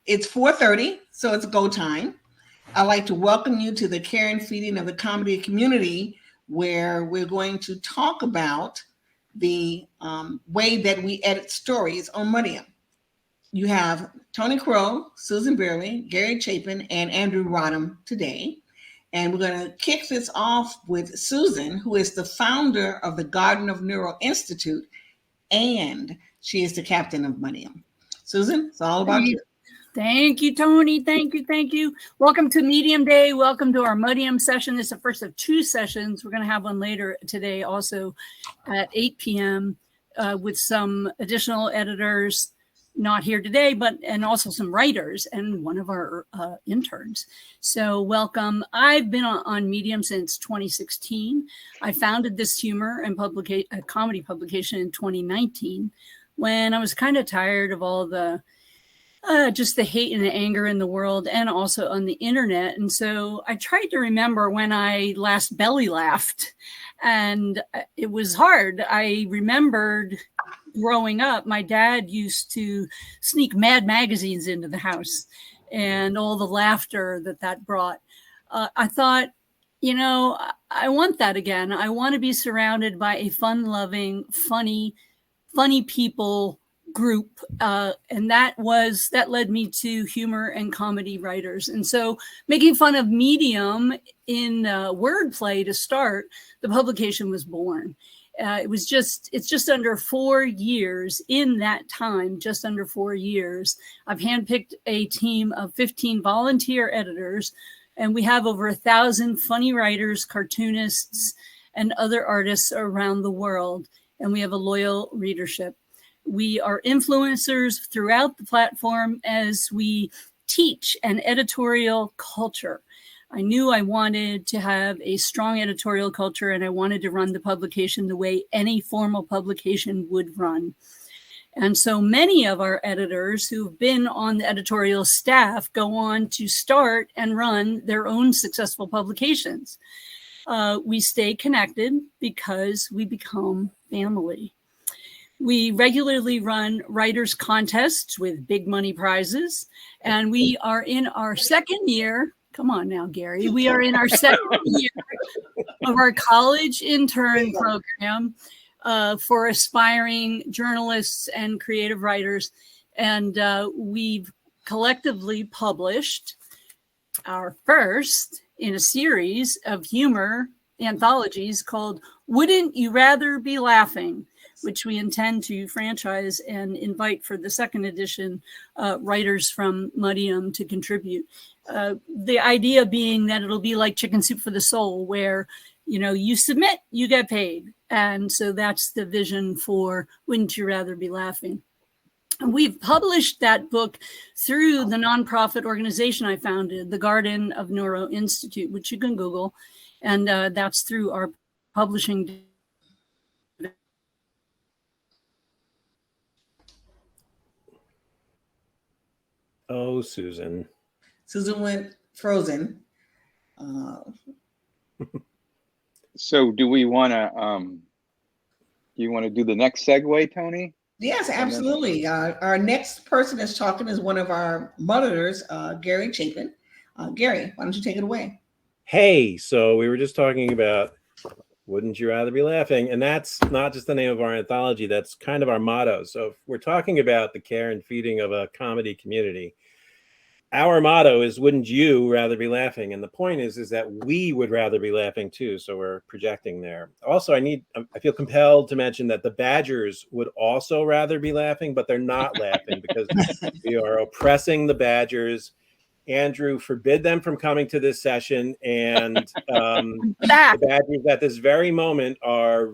It's 4:30, so it's go time. I'd like to welcome you to the care and feeding of the comedy community, where we're going to talk about the way that we edit stories on MuddyUm. You have Tony Crow, Susan Beerley, Gary Chapin, and Andrew Rodham today. And we're going to kick this off with Susan, who is the founder of the Garden of Neuro Institute, and she is the captain of MuddyUm. Susan, it's all about you. Thank you, Tony. Thank you. Thank you. Welcome to Medium Day. Welcome to our MuddyUm session. This is the first of two sessions. We're going to have one later today also at 8 p.m. With some additional editors not here today, and also some writers and one of our interns. So welcome. I've been on Medium since 2016. I founded this humor and comedy publication in 2019 when I was kind of tired of all the just the hate and the anger in the world and also on the internet. And so I tried to remember when I last belly laughed, and it was hard. I remembered growing up, my dad used to sneak Mad magazines into the house and all the laughter that brought. I thought, I want that again. I want to be surrounded by a fun-loving, funny people group, and that led me to humor and comedy writers. And so making fun of Medium in wordplay to start, the publication was born. It's just under 4 years. In that time, just under 4 years, I've handpicked a team of 15 volunteer editors, and we have over 1,000 funny writers, cartoonists, and other artists around the world. And we have a loyal readership. We are influencers throughout the platform as we teach an editorial culture. I knew I wanted to have a strong editorial culture, and I wanted to run the publication the way any formal publication would run. And so many of our editors who've been on the editorial staff go on to start and run their own successful publications. We stay connected because we become family. We regularly run writers' contests with big money prizes, and we are in our second year. Come on now, Gary. We are in our second year of our college intern program for aspiring journalists and creative writers. And we've collectively published our first in a series of humor anthologies called Wouldn't You Rather Be Laughing?, which we intend to franchise and invite for the second edition writers from MuddyUm to contribute. The idea being that it'll be like Chicken Soup for the Soul, where you submit, you get paid. And so that's the vision for Wouldn't You Rather Be Laughing? And we've published that book through the nonprofit organization I founded, the Garden of Neuro Institute, which you can Google. And that's through our publishing. Oh, Susan. Susan went frozen. So do we want to, you want to do the next segue, Tony? Yes, absolutely. Our next person that's talking is one of our monitors, Gary Chapin. Gary, why don't you take it away? Hey, so we were just talking about Wouldn't You Rather Be Laughing? And that's not just the name of our anthology, that's kind of our motto. So if we're talking about the care and feeding of a comedy community, our motto is Wouldn't You Rather Be Laughing? And the point is that we would rather be laughing too. So we're projecting there. Also, I feel compelled to mention that the Badgers would also rather be laughing, but they're not laughing because we are oppressing the Badgers. Andrew forbid them from coming to this session, and the Badgers at this very moment are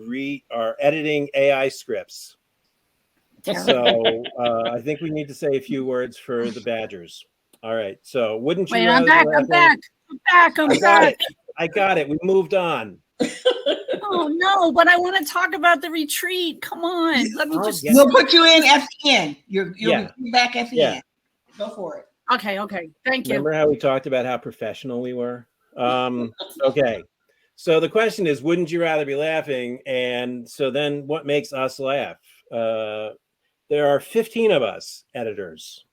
editing AI scripts. So I think we need to say a few words for the Badgers. All right. So wouldn't you? Wait, I'm back. I got it. We moved on. Oh no, but I want to talk about the retreat. Come on, let me just. We'll put you in at the end. You'll be back at the end. Go for it. Okay. Thank you. Remember how we talked about how professional we were? Okay. So the question is, wouldn't you rather be laughing? And so then what makes us laugh? There are 15 of us editors.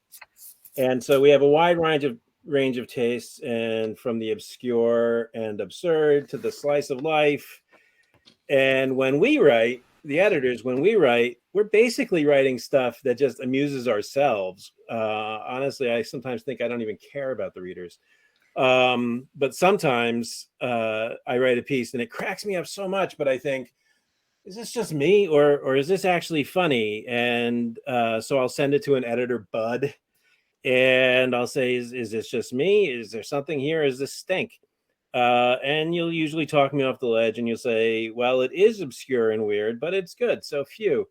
And so we have a wide range of tastes, and from the obscure and absurd to the slice of life. And when we write, the editors, when we write, we're basically writing stuff that just amuses ourselves. Honestly, I sometimes think I don't even care about the readers. But sometimes I write a piece and it cracks me up so much, but I think, is this just me, or is this actually funny? And so I'll send it to an editor, Bud, and I'll say, is this just me? Is there something here? Is this stink? And you'll usually talk me off the ledge and you'll say, well, it is obscure and weird, but it's good. So phew,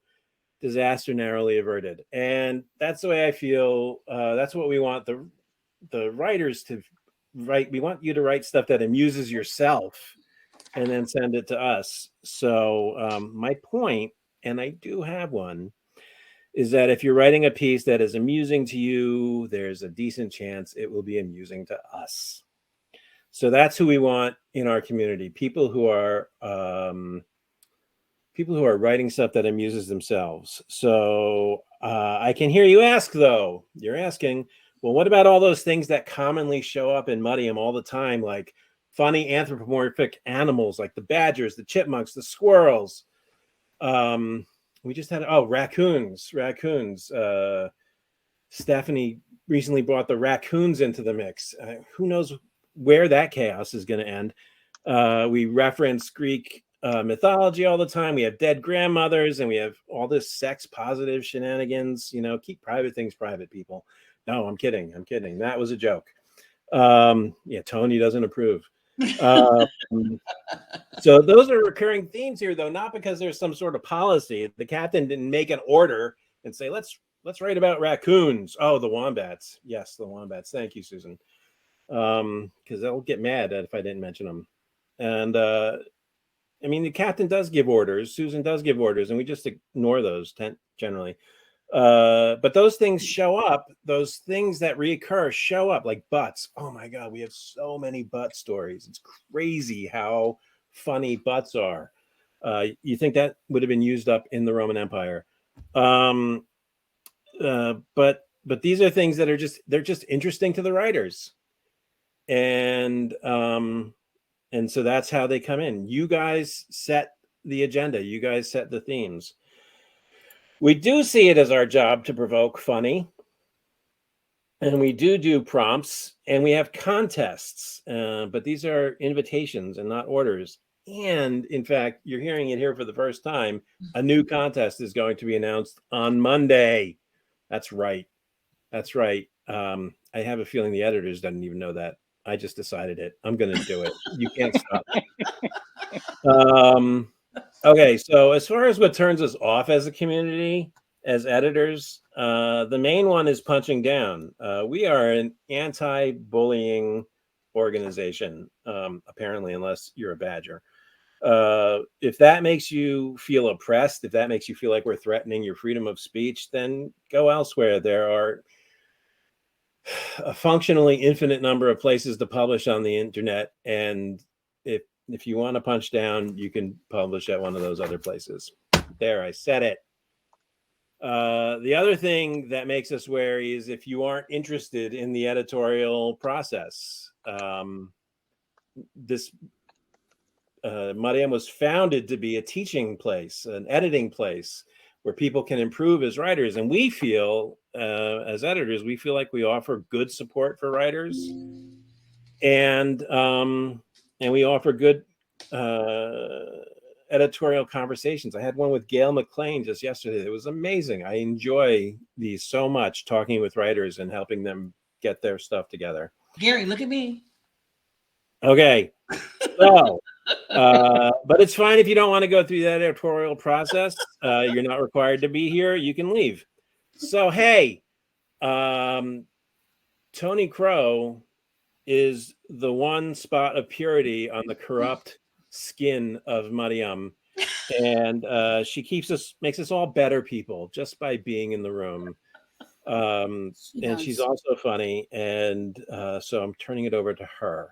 disaster narrowly averted. And that's the way I feel. That's what we want the writers to write. We want you to write stuff that amuses yourself and then send it to us. So my point, and I do have one, is that if you're writing a piece that is amusing to you, there's a decent chance it will be amusing to us. So that's who we want in our community. People who are writing stuff that amuses themselves. So I can hear you ask, though. You're asking, well, what about all those things that commonly show up in MuddyUm all the time, like funny anthropomorphic animals like the badgers, the chipmunks, the squirrels? We just had raccoons. Stephanie recently brought the raccoons into the mix. Who knows where that chaos is going to end? We reference Greek mythology all the time. We have dead grandmothers, and we have all this sex positive shenanigans. Keep private things private, people. No, I'm kidding. That was a joke. Yeah, Tony doesn't approve. So those are recurring themes here, though, not because there's some sort of policy. The captain didn't make an order and say, let's write about raccoons. Oh, the wombats. Yes, the wombats. Thank you, Susan. Because they'll get mad if I didn't mention them. And the captain does give orders. Susan does give orders, and we just ignore those generally. But those things show up. Those things that reoccur show up, like butts. Oh my God, we have so many butt stories. It's crazy how funny butts are. You think that would have been used up in the Roman Empire? But these are things that they're just interesting to the writers, and so that's how they come in. You guys set the agenda. You guys set the themes. We do see it as our job to provoke funny, and we do prompts, and we have contests, but these are invitations and not orders. And in fact, you're hearing it here for the first time. A new contest is going to be announced on Monday. That's right. I have a feeling the editors didn't even know that. I just decided it. I'm going to do it. You can't stop. Okay, so as far as what turns us off as a community, as editors, the main one is punching down. We are an anti-bullying organization, apparently, unless you're a badger. If that makes you feel oppressed, if that makes you feel like we're threatening your freedom of speech, then go elsewhere. There are a functionally infinite number of places to publish on the internet, and if you want to punch down, you can publish at one of those other places. There, I said it. The other thing that makes us wary is if you aren't interested in the editorial process. This MuddyUm was founded to be a teaching place, an editing place where people can improve as writers. And we feel, as editors, we feel like we offer good support for writers, and we offer good editorial conversations. I had one with Gail McLean just yesterday. It was amazing. I enjoy these so much, talking with writers and helping them get their stuff together. Gary, look at me. Okay. So, but it's fine if you don't want to go through that editorial process. You're not required to be here. You can leave. So, hey, Tony Crow is the one spot of purity on the corrupt skin of MuddyUm, and she makes us all better people just by being in the room. And she's also funny, and so I'm turning it over to her.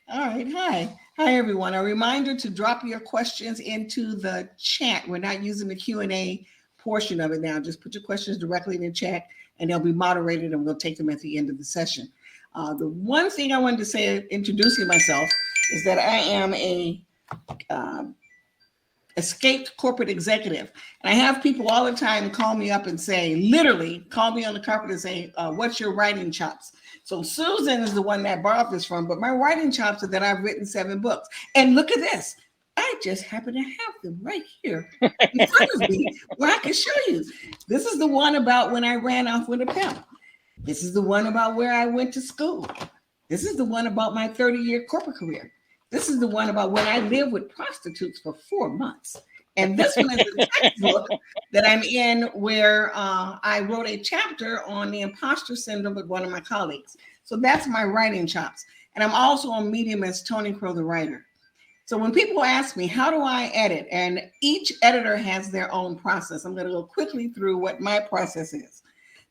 All right. Hi, everyone. A reminder to drop your questions into the chat. We're not using the Q&A portion of it now. Just put your questions directly in the chat. and they'll be moderated, and we'll take them at the end of the session. The one thing I wanted to say, introducing myself, is that I am a escaped corporate executive. And I have people all the time call me up and say, literally call me on the carpet and say, what's your writing chops? So Susan is the one that borrowed this from, but my writing chops are that I've written 7 books. And look at this. I just happen to have them right here in front of me where I can show you. This is the one about when I ran off with a pimp. This is the one about where I went to school. This is the one about my 30-year corporate career. This is the one about when I lived with prostitutes for 4 months. And this one is a textbook that I'm in where I wrote a chapter on the imposter syndrome with one of my colleagues. So that's my writing chops. And I'm also on Medium as Tony Crow, the writer. So when people ask me, how do I edit? And each editor has their own process. I'm going to go quickly through what my process is.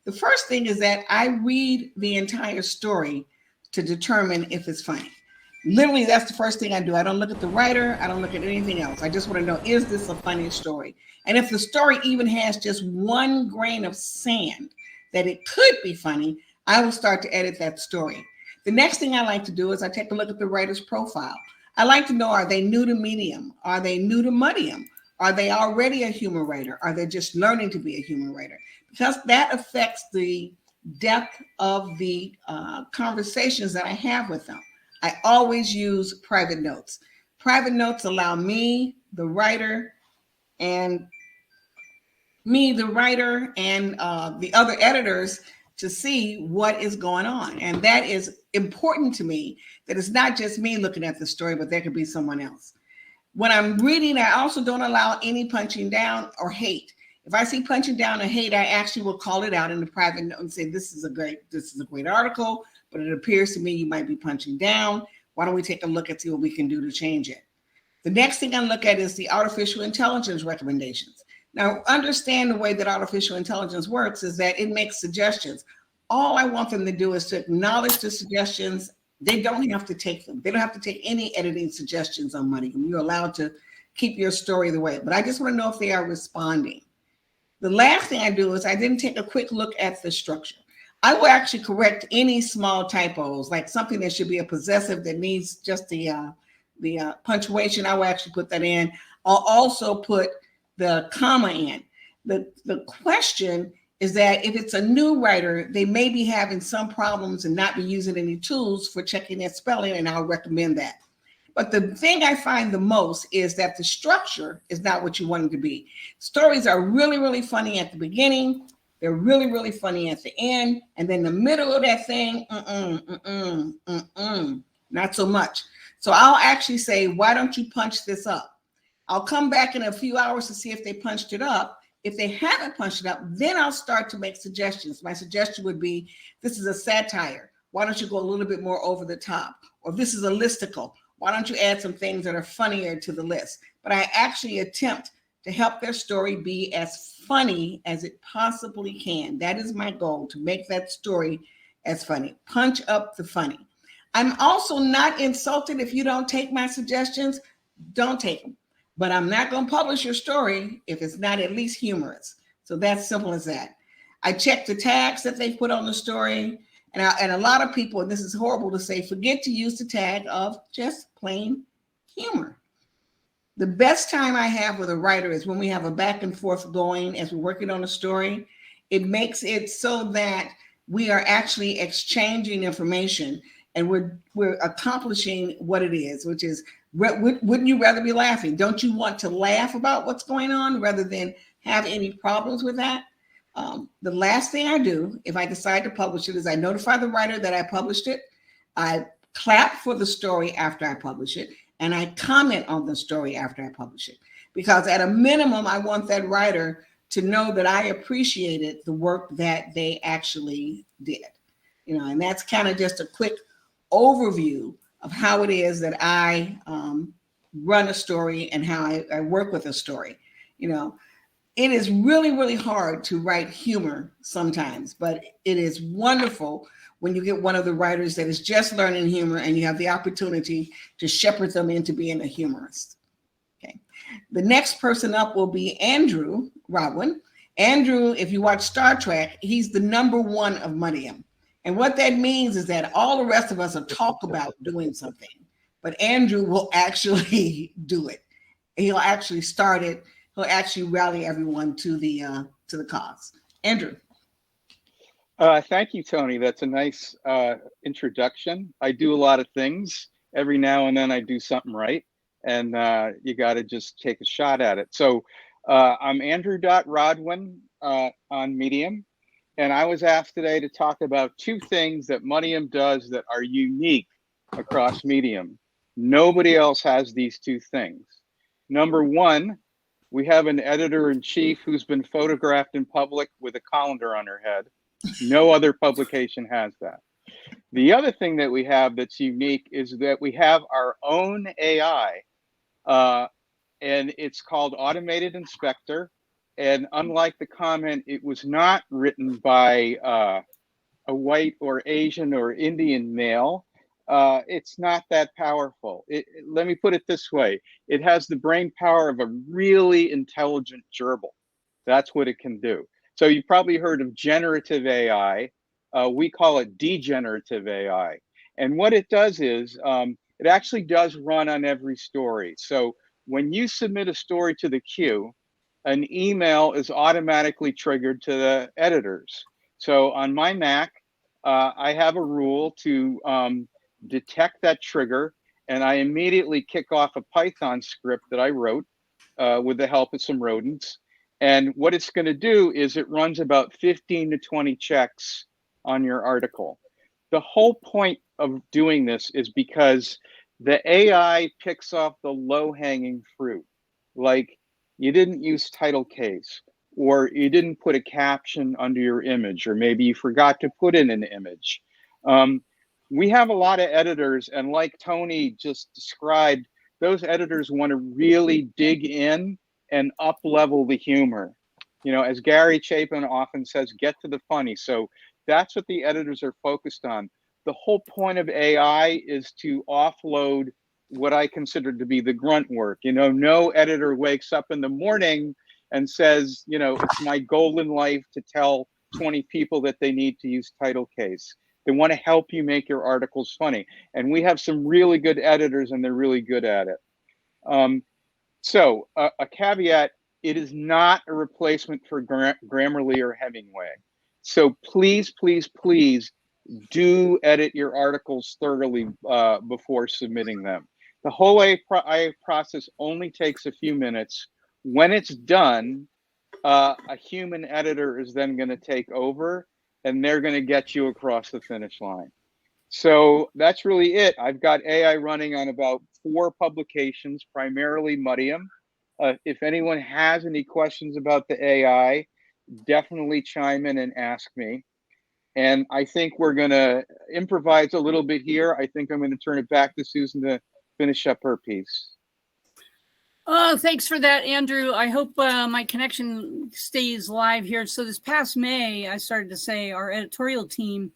The first thing is that I read the entire story to determine if it's funny. Literally, that's the first thing I do. I don't look at the writer. I don't look at anything else. I just want to know, is this a funny story? And if the story even has just 1 grain of sand that it could be funny, I will start to edit that story. The next thing I like to do is I take a look at the writer's profile. I like to know, are they new to Medium? Are they new to MuddyUm? Are they already a humor writer? Are they just learning to be a humor writer? Because that affects the depth of the conversations that I have with them. I always use private notes. Private notes allow me, the writer, and the other editors to see what is going on. And that is important to me, that it's not just me looking at the story, but there could be someone else. When I'm reading, I also don't allow any punching down or hate. If I see punching down or hate, I actually will call it out in the private note and say, this is a great article, but it appears to me you might be punching down. Why don't we take a look and see what we can do to change it? The next thing I look at is the artificial intelligence recommendations. Now, understand the way that artificial intelligence works is that it makes suggestions. All I want them to do is to acknowledge the suggestions. They don't have to take them. They don't have to take any editing suggestions on MuddyUm. You're allowed to keep your story the way, but I just want to know if they are responding. The last thing I do is I then take a quick look at the structure. I will actually correct any small typos, like something that should be a possessive that needs just the punctuation. I will actually put that in. I'll also put the comma in. The question is that if it's a new writer, they may be having some problems and not be using any tools for checking their spelling, and I'll recommend that. But the thing I find the most is that the structure is not what you want it to be. Stories are really, really funny at the beginning. They're really, really funny at the end. And then the middle of that thing, not so much. So I'll actually say, why don't you punch this up? I'll come back in a few hours to see if they punched it up. If they haven't punched it up, then I'll start to make suggestions. My suggestion would be, this is a satire. Why don't you go a little bit more over the top? Or this is a listicle. Why don't you add some things that are funnier to the list? But I actually attempt to help their story be as funny as it possibly can. That is my goal, to make that story as funny. Punch up the funny. I'm also not insulted if you don't take my suggestions. Don't take them. But I'm not going to publish your story if it's not at least humorous. So that's simple as that. I check the tags that they put on the story. And a lot of people, and this is horrible to say, forget to use the tag of just plain humor. The best time I have with a writer is when we have a back and forth going as we're working on a story. It makes it so that we are actually exchanging information, and we're accomplishing what it is, which is, wouldn't you rather be laughing? Don't you want to laugh about what's going on rather than have any problems with that? The last thing I do, if I decide to publish it, is I notify the writer that I published it. I clap for the story after I publish it, and I comment on the story after I publish it. Because at a minimum, I want that writer to know that I appreciated the work that they actually did. And that's kind of just a quick overview of how it is that I run a story and how I work with a story. It is really, really hard to write humor sometimes, but it is wonderful when you get one of the writers that is just learning humor and you have the opportunity to shepherd them into being a humorist. Okay. The next person up will be Andrew Rodwin. Andrew, if you watch Star Trek, he's the #1 of MuddyUm. And what that means is that all the rest of us will talk about doing something, but Andrew will actually do it. He'll actually start it. He'll actually rally everyone to the cause. Andrew. Thank you, Tony. That's a nice introduction. I do a lot of things. Every now and then I do something right, and you got to just take a shot at it. So I'm Andrew.Rodwin on Medium, and I was asked today to talk about 2 things that MuddyUm does that are unique across Medium. Nobody else has these 2 things. Number 1, we have an editor-in-chief who's been photographed in public with a colander on her head. No other publication has that. The other thing that we have that's unique is that we have our own AI, and it's called Automated Inspector. And unlike the comment, it was not written by a white or Asian or Indian male. It's not that powerful. Let me put it this way. It has the brain power of a really intelligent gerbil. That's what it can do. So you've probably heard of generative AI. We call it degenerative AI. And what it does is it actually does run on every story. So when you submit a story to the queue, an email is automatically triggered to the editors. So on my Mac, I have a rule to detect that trigger, and I immediately kick off a Python script that I wrote with the help of some rodents. And what it's going to do is it runs about 15 to 20 checks on your article. The whole point of doing this is because the AI picks off the low-hanging fruit. Like, you didn't use title case, or you didn't put a caption under your image, or maybe you forgot to put in an image. We have a lot of editors, and like Tony just described, those editors want to really dig in and up-level the humor. You know, as Gary Chapin often says, get to the funny. So that's what the editors are focused on. The whole point of AI is to offload what I consider to be the grunt work. You know, no editor wakes up in the morning and says, you know, it's my goal in life to tell 20 people that they need to use title case. They want to help you make your articles funny. And we have some really good editors, and they're really good at it. So a caveat, it is not a replacement for Grammarly or Hemingway. So please, please, please do edit your articles thoroughly before submitting them. The whole AI process only takes a few minutes. When it's done, a human editor is then going to take over, and they're going to get you across the finish line. So that's really it. I've got AI running on about 4 publications, primarily MuddyUm. If anyone has any questions about the AI, definitely chime in and ask me. And I think we're going to improvise a little bit here. I think I'm going to turn it back to Susan to finish up her piece. Oh, thanks for that, Andrew. I hope my connection stays live here. So this past May, I started to say our editorial team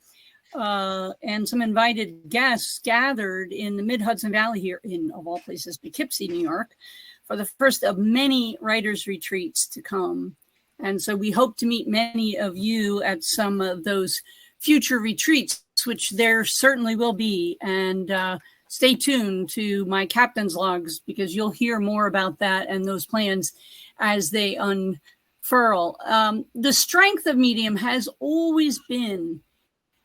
and some invited guests gathered in the Mid-Hudson Valley here in, of all places, Poughkeepsie, New York, for the first of many writers' retreats to come. And so we hope to meet many of you at some of those future retreats, which there certainly will be. And stay tuned to my captain's logs, because you'll hear more about that and those plans as they unfurl. The strength of Medium has always been,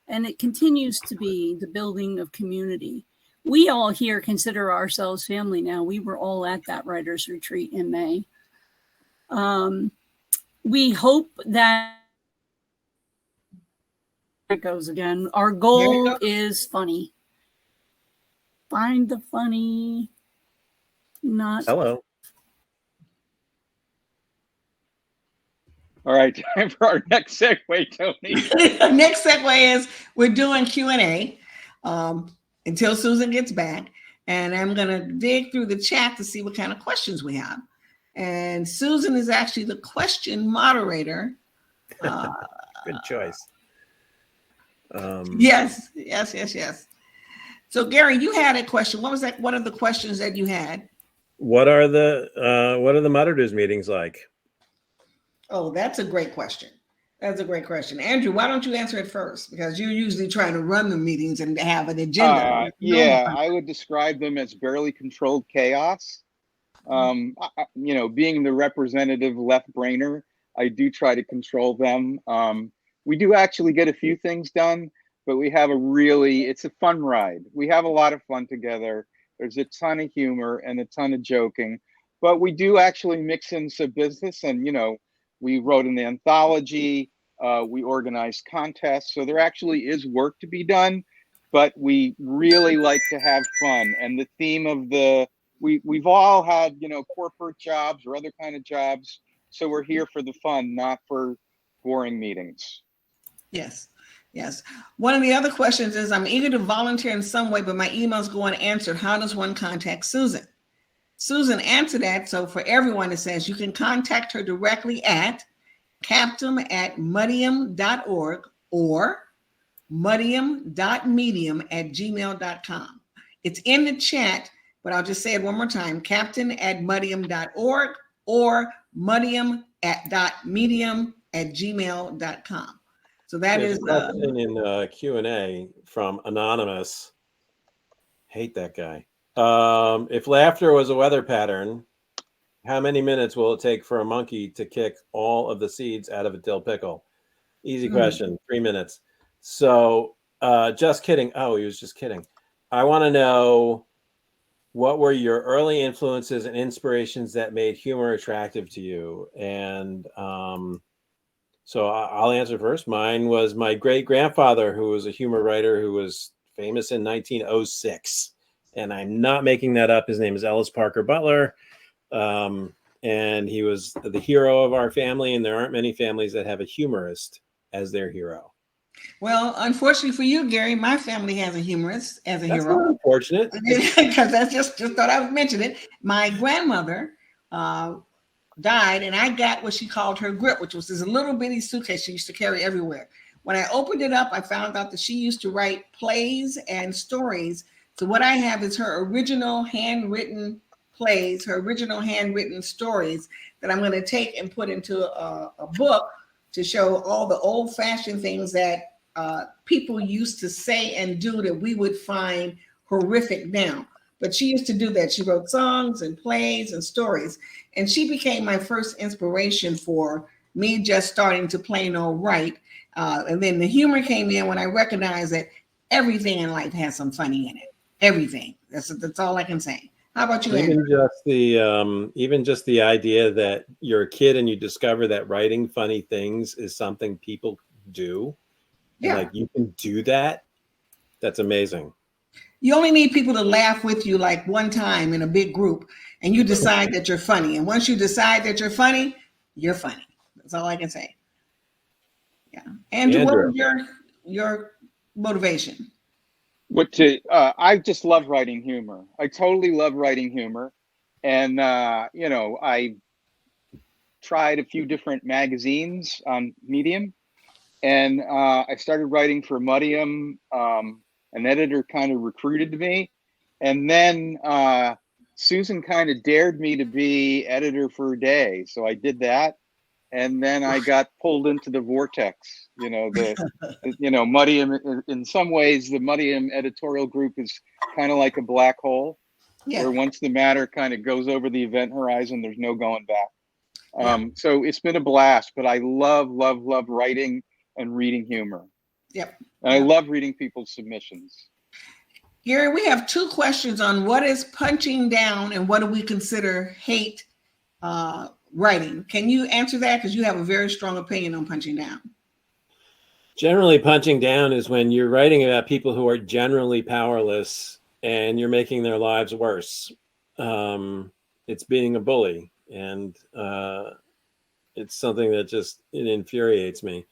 and it continues to be, the building of community. We all here consider ourselves family now. We were all at that writers' retreat in May. We hope that it goes again. Our goal is funny. Find the funny. Not Hello. All right, time for our next segue, Tony. Next segue is we're doing Q&A until Susan gets back. And I'm going to dig through the chat to see what kind of questions we have. And Susan is actually the question moderator. Good choice. Yes. So Gary, you had a question. What was that? What are the questions that you had? What are the Mudders meetings like? Oh, that's a great question. That's a great question. Andrew, why don't you answer it first? Because you're usually trying to run the meetings and have an agenda. Yeah, I would describe them as barely controlled chaos. Being the representative left brainer, I do try to control them. We do actually get a few things done, but it's a fun ride. We have a lot of fun together. There's a ton of humor and a ton of joking, but we do actually mix in some business. And, we wrote an anthology, we organized contests. So there actually is work to be done, but we really like to have fun. And the theme of we've all had, corporate jobs or other kind of jobs. So we're here for the fun, not for boring meetings. Yes. Yes. One of the other questions is, I'm eager to volunteer in some way, but my emails go unanswered. How does one contact Susan? Susan answered that. So for everyone, it says you can contact her directly at captain@MuddyUm.org or MuddyUm.medium@gmail.com. It's in the chat, but I'll just say it one more time, captain@MuddyUm.org or MuddyUm.medium@gmail.com. So There's a question in Q&A from Anonymous. Hate that guy. If laughter was a weather pattern, how many minutes will it take for a monkey to kick all of the seeds out of a dill pickle? Easy question. 3 minutes. So just kidding. Oh, he was just kidding. I want to know, what were your early influences and inspirations that made humor attractive to you? And so I'll answer first. Mine was my great grandfather, who was a humor writer who was famous in 1906. And I'm not making that up. His name is Ellis Parker Butler. And he was the hero of our family. And there aren't many families that have a humorist as their hero. Well, unfortunately for you, Gary, my family has a humorist as a That's hero. not unfortunate. Because that's just thought I would mention it. My grandmother died, and I got what she called her grip, which was this little bitty suitcase she used to carry everywhere. When I opened it up, I found out that she used to write plays and stories. So what I have is her original handwritten plays, her original handwritten stories that I'm going to take and put into a book to show all the old-fashioned things that people used to say and do that we would find horrific now. But she used to do that. She wrote songs and plays and stories. And she became my first inspiration for me just starting to plain old write. And then the humor came in when I recognized that everything in life has some funny in it. Everything. That's all I can say. How about you, Andrew? Even just the idea that you're a kid and you discover that writing funny things is something people do. Yeah. Like you can do that. That's amazing. You only need people to laugh with you like one time in a big group, and you decide that you're funny. And once you decide that you're funny, you're funny. That's all I can say. Yeah. Andrew, what was your motivation? I just love writing humor. I totally love writing humor. And, I tried a few different magazines on Medium, and I started writing for MuddyUm. An editor kind of recruited me, and then Susan kind of dared me to be editor for a day. So I did that. And then I got pulled into the vortex, MuddyUm. In some ways, the MuddyUm editorial group is kind of like a black hole, where once the matter kind of goes over the event horizon, there's no going back. So it's been a blast, but I love writing and reading humor. Yep. And I love reading people's submissions. Gary, we have two questions on what is punching down and what do we consider hate writing. Can you answer that? Because you have a very strong opinion on punching down. Generally, punching down is when you're writing about people who are generally powerless and you're making their lives worse. It's being a bully, and it's something that it infuriates me.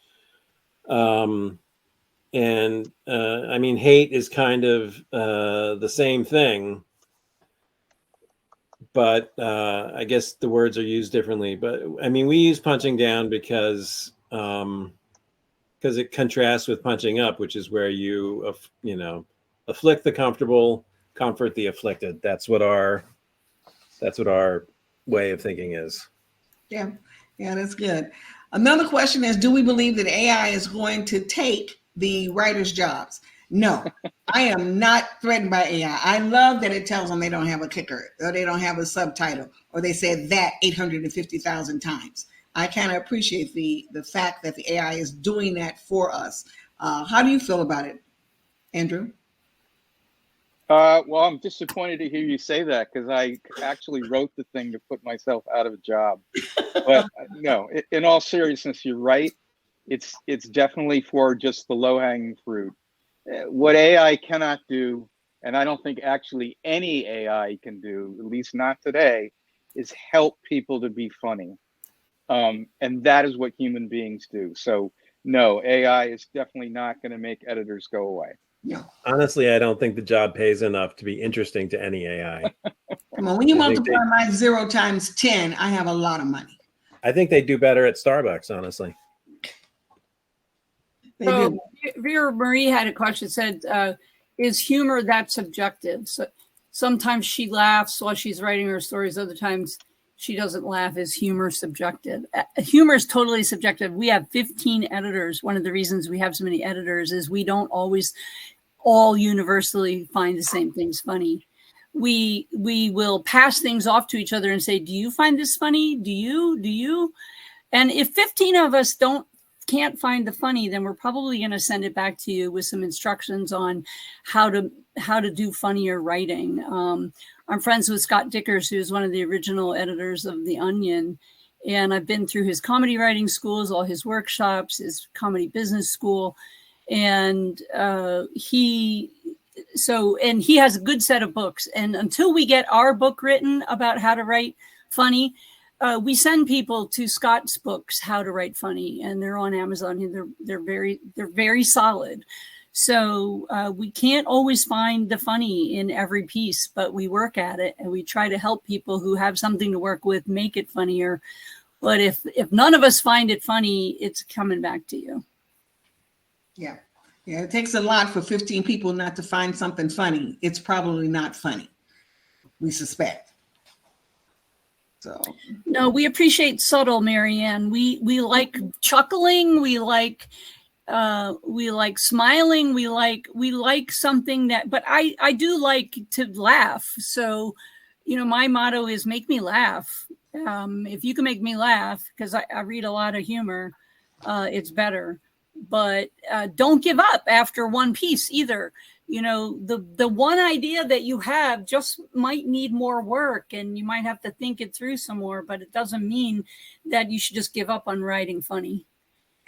Hate is kind of the same thing, but I guess the words are used differently. But we use punching down because it contrasts with punching up, which is where you afflict the comfortable, comfort the afflicted. That's what our way of thinking is. Yeah. Yeah, that's good. Another question is, do we believe that AI is going to take the writers' jobs? No, I am not threatened by AI. I love that it tells them they don't have a kicker or they don't have a subtitle or they said that 850,000 times. I kind of appreciate the fact that the AI is doing that for us. How do you feel about it, Andrew? Well, I'm disappointed to hear you say that because I actually wrote the thing to put myself out of a job. But no, in all seriousness, you're right. It's definitely for just the low-hanging fruit. What AI cannot do, and I don't think actually any AI can do, at least not today, is help people to be funny. And that is what human beings do. So no, AI is definitely not going to make editors go away. No. Honestly, I don't think the job pays enough to be interesting to any AI. Come on, when you I think multiply my 0 times 10, I have a lot of money. I think they do better at Starbucks, honestly. They So do. Vera Marie had a question, said, is humor that subjective? So sometimes she laughs while she's writing her stories. Other times she doesn't laugh. Is humor subjective? Humor is totally subjective. We have 15 editors. One of the reasons we have so many editors is we don't always all universally find the same things funny. We will pass things off to each other and say, do you find this funny? Do you? And if 15 of us can't find the funny, then we're probably going to send it back to you with some instructions on how to do funnier writing. I'm friends with Scott Dickers, who's one of the original editors of The Onion. And I've been through his comedy writing schools, all his workshops, his comedy business school. And he has a good set of books. And until we get our book written about how to write funny, we send people to Scott's books, How to Write Funny, and they're on Amazon. And they're very solid. So we can't always find the funny in every piece, but we work at it and we try to help people who have something to work with make it funnier. But if none of us find it funny, it's coming back to you. Yeah. Yeah. It takes a lot for 15 people not to find something funny. It's probably not funny, we suspect. So no, we appreciate subtle, Marianne. We like chuckling. We like smiling. We like something that, but I do like to laugh. So, my motto is make me laugh. If you can make me laugh, because I read a lot of humor, it's better. But don't give up after one piece either. The one idea that you have just might need more work and you might have to think it through some more, but it doesn't mean that you should just give up on writing funny.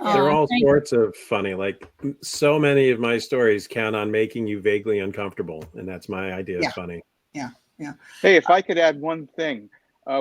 There are all sorts of funny, like so many of my stories count on making you vaguely uncomfortable. And that's my idea of funny. Yeah. Hey, if I could add one thing,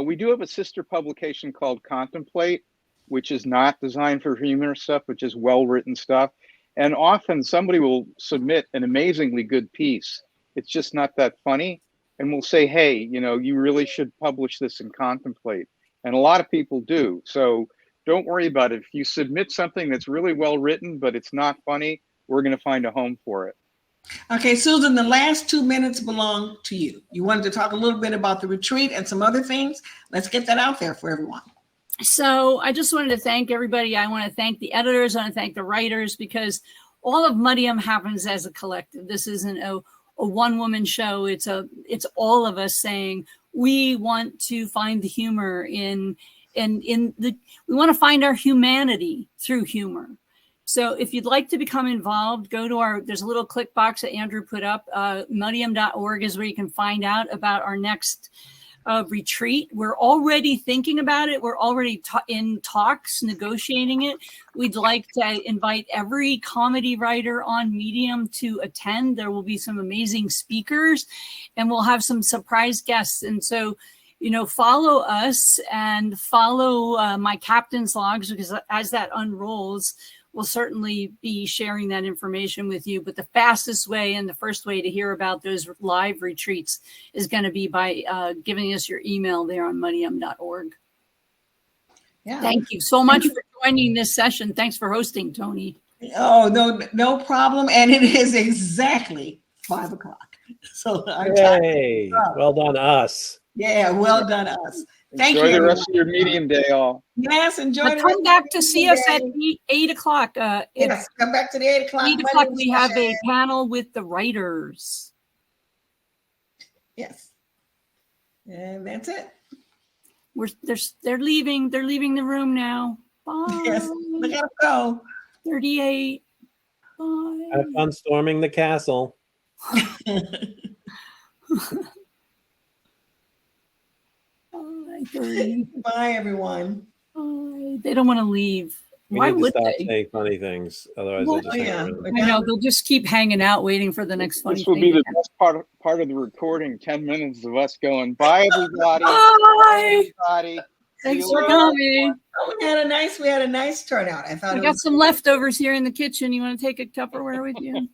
we do have a sister publication called Contemplate, which is not designed for humor stuff, which is well-written stuff. And often somebody will submit an amazingly good piece. It's just not that funny. And we'll say, hey, you really should publish this in Contemplate. And a lot of people do. So don't worry about it. If you submit something that's really well-written, but it's not funny, we're going to find a home for it. Okay, Susan, the last 2 minutes belong to you. You wanted to talk a little bit about the retreat and some other things. Let's get that out there for everyone. So I just wanted to thank everybody. I want to thank the editors. I want to thank the writers, because all of MuddyUm happens as a collective. This isn't a one-woman show. It's all of us saying we want to find the humor we want to find our humanity through humor. So if you'd like to become involved, go to there's a little click box that Andrew put up. MuddyUm.org is where you can find out about our next retreat. We're already thinking about it. We're already in talks, negotiating it. We'd like to invite every comedy writer on MuddyUm to attend. There will be some amazing speakers and we'll have some surprise guests. And so, follow us and follow my captain's logs, because as that unrolls, we'll certainly be sharing that information with you. But the fastest way and the first way to hear about those live retreats is going to be by giving us your email there on MuddyUm.org. Yeah. Thank you so much for joining this session. Thanks for hosting, Tony. Oh, no problem. And it is exactly 5:00. So Yay! Well done, us. Yeah, well done, us. Thank Enjoy you, the rest of your medium day, all. Yes, enjoy. But the come rest back of to your see us at day. 8 o'clock. Yes, come back to the 8 o'clock. 8 o'clock, Monday we have a session. panel with the writers. Yes. And that's it. They're leaving the room now. Bye. Yes. Look at them go. 38. Bye. Have fun storming the castle. Bye, 30. Bye, everyone. Bye. They don't want to leave. We Why need to would stop they? saying funny things. Otherwise, Well, they'll just oh, hang yeah. around. I know they'll just keep hanging out, waiting for the next funny This will thing. be the best part of the recording. 10 minutes of us going, bye, everybody. Bye. Everybody. Thanks See you for later. coming. Oh, we had a nice turnout. I thought I it got was some leftovers here in the kitchen. You want to take a Tupperware with you?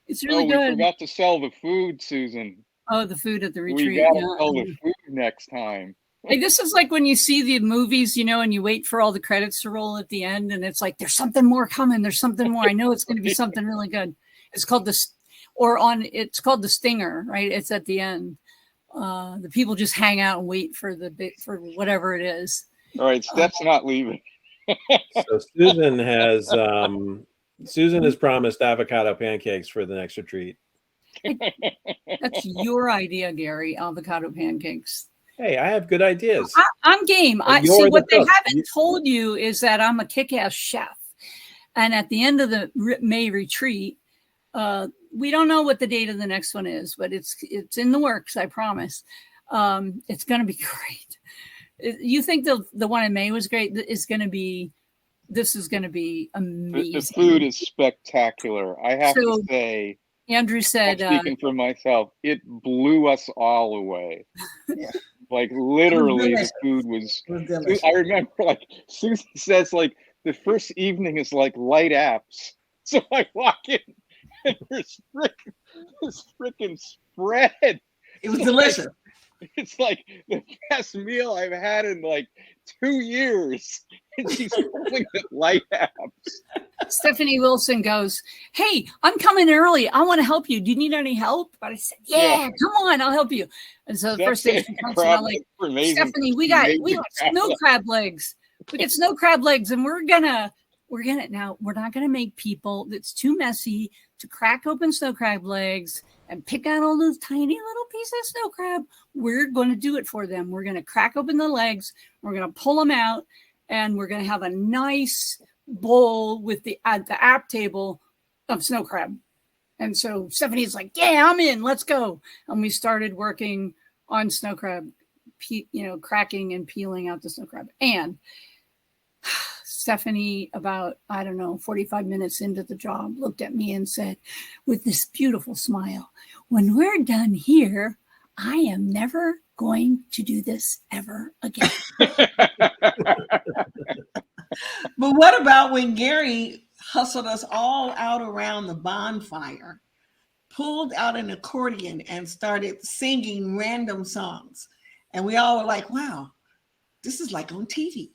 It's really We good. forgot to sell the food, Susan. Oh, the food at the We retreat. got to Yeah. sell the food next time. Like, this is like when you see the movies, and you wait for all the credits to roll at the end, and it's like there's something more coming. There's something more. I know it's going to be something really good. It's called it's called the Stinger, right? It's at the end. The people just hang out and wait for whatever it is. All right, Steph's not leaving. So Susan has promised avocado pancakes for the next retreat. That's your idea, Gary. Avocado pancakes. Hey, I have good ideas. I'm game. You're See, the what they cook. haven't told you is that I'm a kick-ass chef. And at the end of the May retreat, we don't know what the date of the next one is, but it's in the works, I promise. It's going to be great. You think the one in May was great? This is going to be amazing. The food is spectacular. I have to say, Andrew said, speaking for myself, it blew us all away. Yeah. Like literally, the food It was delicious. I remember, like Susan says, like the first evening is like light apps. So I walk in and there's this freaking spread. It was delicious. It's like the best meal I've had in like 2 years. And she's calling it light apps. Stephanie Wilson goes, "Hey, I'm coming early. I want to help you. Do you need any help?" But I said, "Yeah, come on, I'll help you." And so the first day she comes, and I'm like, "Stephanie, we got snow crab legs. We get snow crab legs, and we're not gonna make people. It's too messy to crack open snow crab legs and pick out all those tiny little pieces of snow crab. We're going to do it for them. We're going to crack open the legs. We're going to pull them out, and we're going to have a nice bowl with at the app table of snow crab." And so Stephanie's like, "Yeah, I'm in. Let's go." And we started working on snow crab, cracking and peeling out the snow crab. And Stephanie, about, 45 minutes into the job, looked at me and said, with this beautiful smile, "When we're done here, I am never going to do this ever again." But what about when Gary hustled us all out around the bonfire, pulled out an accordion and started singing random songs? And we all were like, wow, this is like on TV.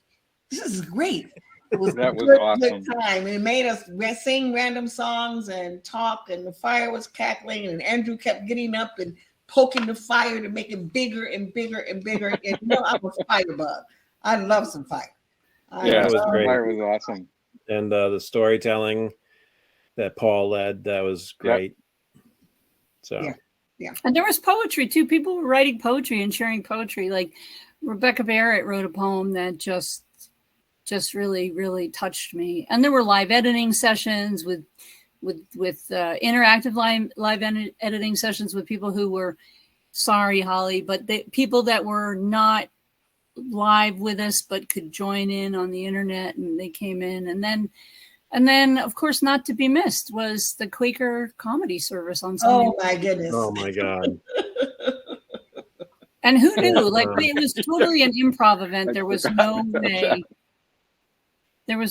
This is great. It was That was good awesome. time. It made us sing random songs and talk, and the fire was cackling, and Andrew kept getting up and poking the fire to make it bigger and bigger and bigger. And I'm a firebug. I love some fire. Yeah, it was great. Fire was awesome. And the storytelling that Paul led, that was great. So Yeah. And there was poetry too. People were writing poetry and sharing poetry. Like Rebecca Barrett wrote a poem that just really, really touched me. And there were live editing sessions with interactive live editing sessions with people who were, sorry, Holly, but people that were not live with us but could join in on the internet, and they came in. And then of course, not to be missed was the Quaker comedy service on Sunday. Oh my goodness. oh my God. And who knew? Like, it was totally an improv event. There was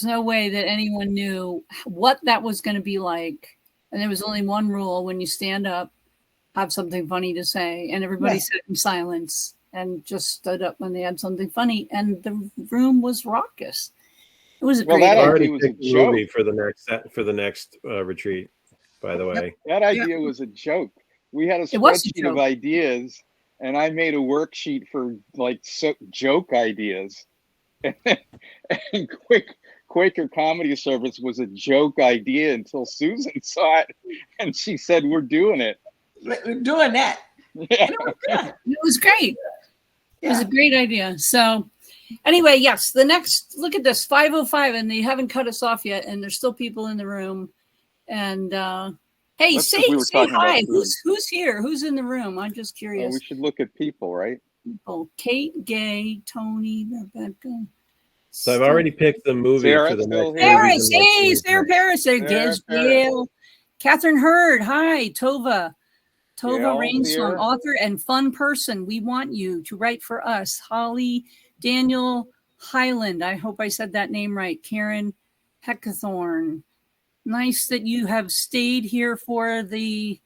no way that anyone knew what that was going to be like. And there was only one rule: when you stand up, have something funny to say. And everybody sat in silence and just stood up when they had something funny. And the room was raucous. It was a great. that I idea already was a picked the joke. movie for the next retreat, by the way. That idea was a joke. We had a It was a spreadsheet of joke. ideas, and I made a worksheet for like joke ideas. And Quaker Comedy Service was a joke idea until Susan saw it, and she said, "We're doing it." We're doing that. Yeah. And it was good. It was great. It was Yeah. a great idea. So anyway, yes, the next, look at this, 5:05, and they haven't cut us off yet, and there's still people in the room. And hey, That's say 'cause we were talking about hi. food. Who's here? Who's in the room? I'm just Oh, curious. we should look at people, right? People. Kate, Gay, Tony, Rebecca. So I've already picked the movie Sarah for the still next here? movies Paris, and next hey, series. Sarah Paris, there, Sarah Giz, Paris. Gail, Catherine Hurd, hi, Tova Gail Rainstorm, here. author and fun person. We want you to write for us. Holly, Daniel Highland, I hope I said that name right. Karen Heckathorn. Nice that you have stayed here for the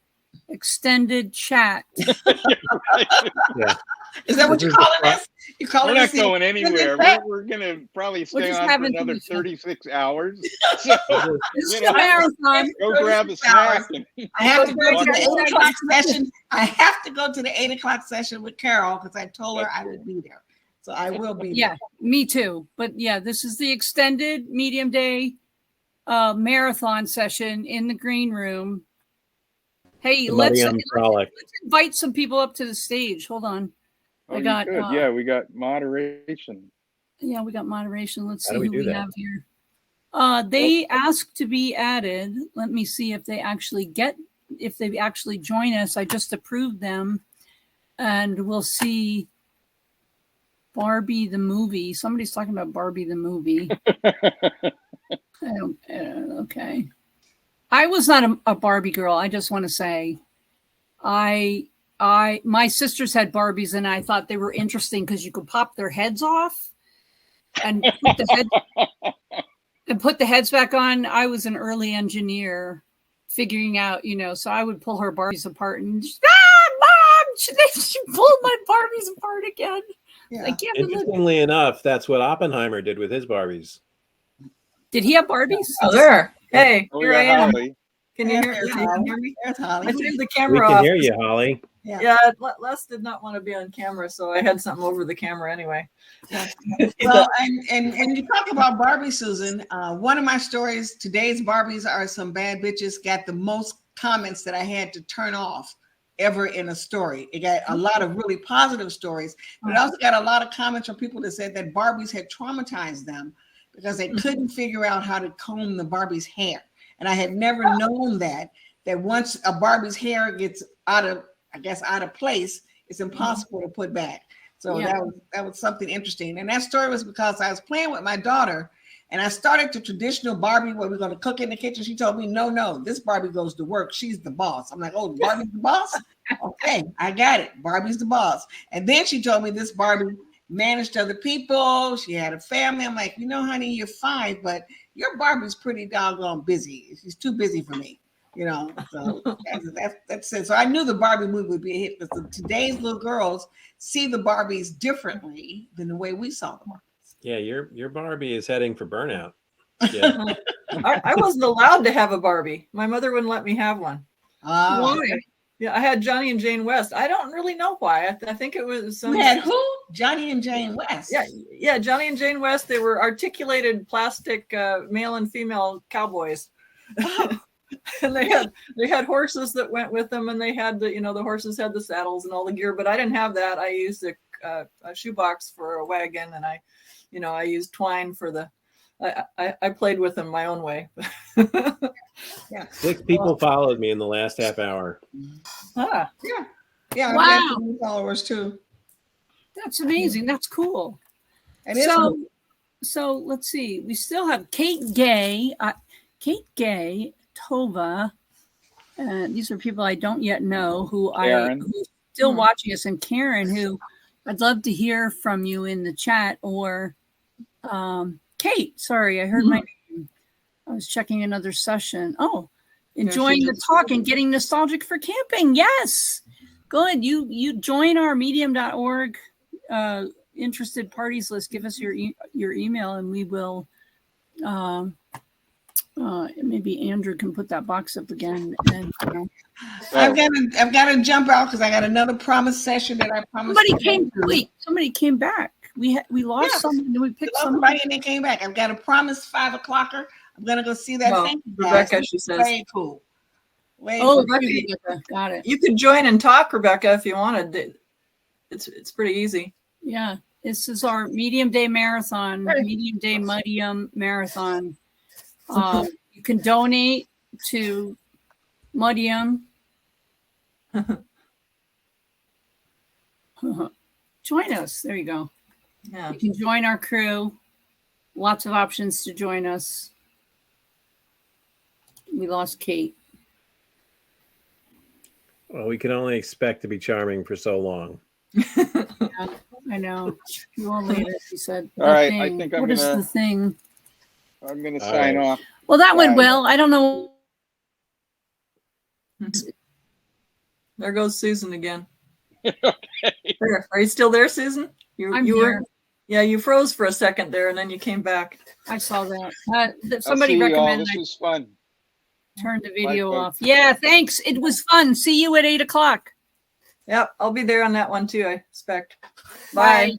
extended chat. Yeah. Is that what you're calling this? You calling We're not this? going anywhere. chat? We're gonna probably stay just on for having another too much fun. 36 hours. So, This is you a know, marathon. go grab a snack. And I have to go to the Go 8 o'clock session. I have to go to the 8 o'clock session with Carol because I told her I would be there. So I will be there. Yeah, me too. But yeah, this is the extended medium day marathon session in the green room. Hey, The let's MuddyUm frolic. invite some people up to the stage. Hold on. Oh, I you got could. Yeah, we got moderation. yeah, we got moderation. Let's How see do we who do we that? have here. They asked to be added. Let me see if they actually join us. I just approved them, and we'll see. Barbie the movie. Somebody's talking about Barbie the movie. Okay. I was not a Barbie girl. I just want to say, my sisters had Barbies, and I thought they were interesting because you could pop their heads off and put the heads back on. I was an early engineer, figuring out, so I would pull her Barbies apart and just, Mom, she pulled my Barbies apart again. Yeah. I can't believe it. Interestingly enough, that's what Oppenheimer did with his Barbies. Did he have Barbies? Oh, there. Hey, Oh, here yeah, I am. Holly. Can you hear There's me? Holly. Hear me? There's Holly. I turned the We camera can off. hear you, Holly. Yeah, Les did not want to be on camera, so I had something over the camera anyway. Well, and you talk about Barbie, Susan. One of my stories, today's Barbies are some bad bitches, got the most comments that I had to turn off ever in a story. It got a lot of really positive stories, but it also got a lot of comments from people that said that Barbies had traumatized them because they couldn't figure out how to comb the Barbie's hair. And I had never known that once a Barbie's hair gets out of place, it's impossible to put back. So Yeah. that was something interesting. And that story was because I was playing with my daughter and I started the traditional Barbie where we're going to cook in the kitchen. She told me, no, this Barbie goes to work. She's the boss. I'm like, oh, Barbie's the boss? Okay, I got it. Barbie's the boss. And then she told me this Barbie managed other people. She had a family. I'm like, honey, you're 5, but your Barbie's pretty doggone busy. She's too busy for me. So that's it. So I knew the Barbie movie would be a hit because today's little girls see the Barbies differently than the way we saw them. Yeah, your Barbie is heading for burnout. Yeah. I wasn't allowed to have a Barbie. My mother wouldn't let me have one. Why? Yeah, I had Johnny and Jane West. I don't really know why. I think it was You had who? Johnny and Jane West. Yeah, Johnny and Jane West. They were articulated plastic male and female cowboys. And they had horses that went with them, and they had the horses had the saddles and all the gear, but I didn't have that. I used a shoebox for a wagon, and I used twine for the I played with them my own way. Yeah. 6 people followed me in the last half hour. Ah, Yeah. Wow. I had some followers too. That's amazing. That's cool. And it's So let's see. We still have Kate Gay, Tova. These are people I don't yet know who's still watching us, and Karen, who I'd love to hear from you in the chat, or Kate. Sorry, I heard my name. I was checking another session. Oh, enjoying the talk and getting nostalgic for camping. Yes, good. You join our medium.org interested parties list. Give us your email, and we will. Maybe Andrew can put that box up again, and I've got to jump out because I got another promise session that I promised. Somebody came back. We lost someone. Then we picked somebody and they came back. I've got a promise 5 o'clocker. I'm gonna go see that. No, Thank you, guys. Rebecca, she says. Way cool. Rebecca, got it. You could join and talk, Rebecca, if you wanted. It's pretty easy. Yeah, this is our Medium Day Marathon, Medium Day MuddyUm Marathon. You can donate to MuddyUm. Join us. There you go. Yeah. You can join our crew. Lots of options to join us. We lost Kate. Well, we can only expect to be charming for so long. Yeah, I know. You will later, she said. All right, I think I'm What is the thing? I'm gonna sign off. Well, that went Bye. well. I don't know. There goes Susan again. Okay. There, are you still there, Susan? I'm you here. were. Yeah, you froze for a second there, and then you came back. I saw that. I'll Somebody see you all. recommended This I was fun. turn the video Bye, off. Yeah, thanks. It was fun. See you at 8 o'clock. Yep, I'll be there on that one too, I expect. Bye. Bye.